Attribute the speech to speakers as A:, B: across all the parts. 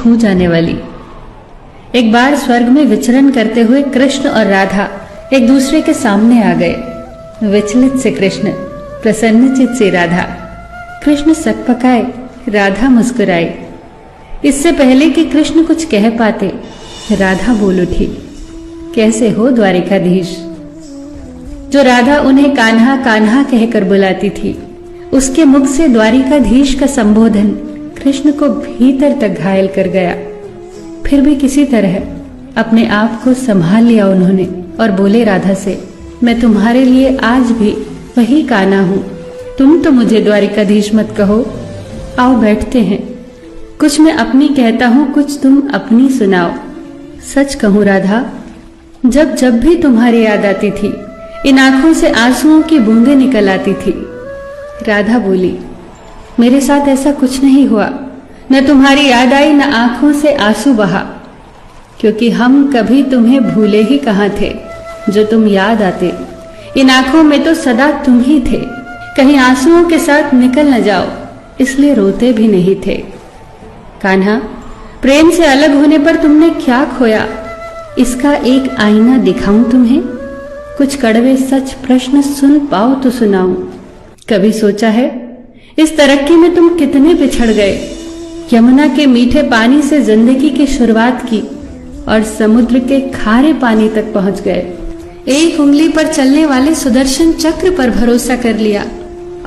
A: छू जाने वाली। एक बार स्वर्ग में विचरण करते हुए कृष्ण और राधा एक दूसरे के सामने आ गए। विचलित से कृष्ण, प्रसन्नचित से राधा। कृष्ण सकपकाए, राधा मुस्कुराई। इससे पहले कि कृष्ण कुछ कह पाते, राधा बोल उठी, कैसे हो द्वारिकाधीश। जो राधा उन्हें कान्हा कान्हा कहकर बुलाती थी, उसके मुख से द्वारिकाधीश का संबोधन कृष्ण को भीतर तक घायल कर गया। फिर भी किसी तरह अपने आप को संभाल लिया उन्होंने और बोले राधा से, मैं तुम्हारे लिए आज भी वही कान्हा हूं। तुम तो मुझे द्वारिकाधीश मत कहो। आओ बैठते हैं। कुछ मैं अपनी कहता हूं, कुछ तुम अपनी सुनाओ। सच कहूं राधा, जब जब भी तुम्हारी याद आती थी, इन आंखों से आंसुओं की बूंदें निकल आती थी। राधा बोली, मेरे साथ ऐसा कुछ नहीं हुआ। न तुम्हारी याद आई, न आंखों से आंसू बहा, क्योंकि हम कभी तुम्हें भूले ही कहां थे। जो तुम याद आते, इन आंखों में तो सदा तुम ही थे। कहीं आंसुओं के साथ निकल न जाओ, इसलिए रोते भी नहीं थे। कान्हा, प्रेम से अलग होने पर तुमने क्या खोया, इसका एक आईना दिखाऊं तुम्हें। कुछ कड़वे सच प्रश्न सुन पाओ तो सुनाऊं। कभी सोचा है इस तरक्की में तुम कितने पिछड़ गए। यमुना के मीठे पानी से जिंदगी की शुरुआत की और समुद्र के खारे पानी तक पहुंच गए। एक उंगली पर चलने वाले सुदर्शन चक्र पर भरोसा कर लिया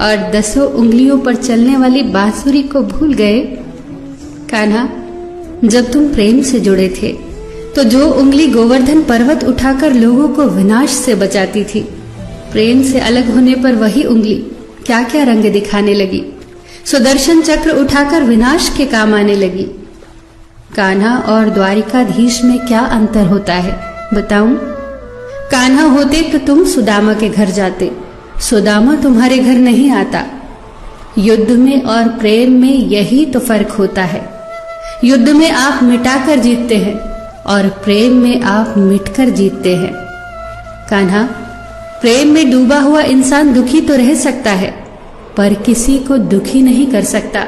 A: और 10 उंगलियों पर चलने वाली बांसुरी को भूल गए। कान्हा, जब तुम प्रेम से जुड़े थे तो जो उंगली गोवर्धन पर्वत उठाकर लोगों को विनाश से बचाती थी, प्रेम से अलग होने पर वही उंगली क्या क्या रंग दिखाने लगी। सुदर्शन चक्र उठाकर विनाश के काम आने लगी। कान्हा और द्वारिकाधीश में क्या अंतर होता है बताऊं? कान्हा होते तो तुम सुदामा के घर जाते, सुदामा तुम्हारे घर नहीं आता। युद्ध में और प्रेम में यही तो फर्क होता है। युद्ध में आप मिटाकर जीतते हैं और प्रेम में आप मिटकर जीतते हैं। कान्हा, प्रेम में डूबा हुआ इंसान दुखी तो रह सकता है, पर किसी को दुखी नहीं कर सकता।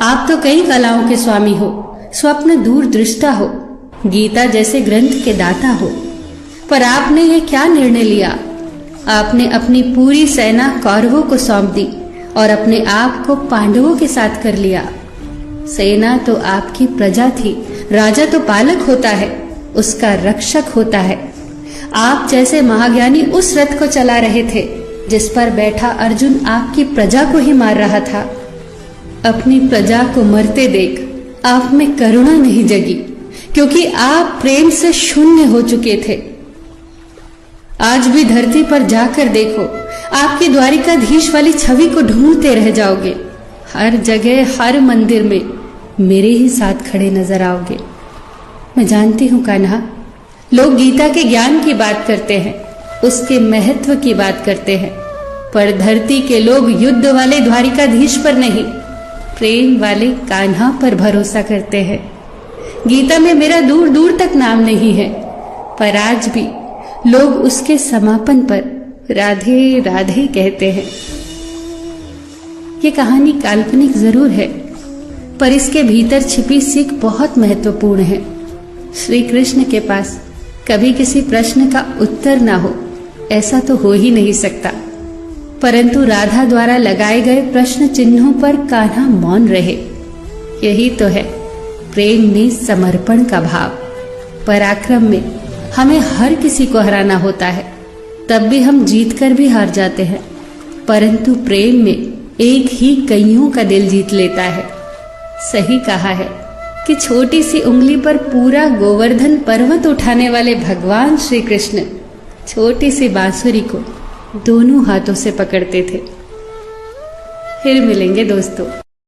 A: आप तो कई कलाओं के स्वामी हो, स्वप्न दूरदृष्टा हो, गीता जैसे ग्रंथ के दाता हो, पर आपने ये क्या निर्णय लिया? आपने अपनी पूरी सेना कौरवों को सौंप दी और अपने आप को पांडवों के साथ कर लिया। सेना तो आपकी प्रजा थी, राजा तो पालक होता है, उसका रक्षक होता है। आप जैसे महाज्ञानी उस रथ को चला रहे थे जिस पर बैठा अर्जुन आपकी प्रजा को ही मार रहा था। अपनी प्रजा को मरते देख आप में करुणा नहीं जगी, क्योंकि आप प्रेम से शून्य हो चुके थे। आज भी धरती पर जाकर देखो, आपकी द्वारिकाधीश वाली छवि को ढूंढते रह जाओगे। हर जगह, हर मंदिर में मेरे ही साथ खड़े नजर आओगे। मैं जानती हूं कान्हा, लोग गीता के ज्ञान की बात करते हैं, उसके महत्व की बात करते हैं, पर धरती के लोग युद्ध वाले द्वारिकाधीश पर नहीं, प्रेम वाले कान्हा पर भरोसा करते हैं। गीता में मेरा दूर दूर तक नाम नहीं है, पर आज भी लोग उसके समापन पर राधे राधे कहते हैं। ये कहानी काल्पनिक जरूर है, पर इसके भीतर छिपी सीख बहुत महत्वपूर्ण है। श्री कृष्ण के पास कभी किसी प्रश्न का उत्तर ना हो, ऐसा तो हो ही नहीं सकता, परंतु राधा द्वारा लगाए गए प्रश्न चिन्हों पर कान्हा मौन रहे। यही तो है प्रेम में समर्पण का भाव। पराक्रम में हमें हर किसी को हराना होता है, तब भी हम जीतकर भी हार जाते हैं, परंतु प्रेम में एक ही कईयों का दिल जीत लेता है। सही कहा है कि छोटी सी उंगली पर पूरा गोवर्धन पर्वत उठाने वाले भगवान श्री कृष्ण छोटी सी बांसुरी को दोनों हाथों से पकड़ते थे। फिर मिलेंगे दोस्तों।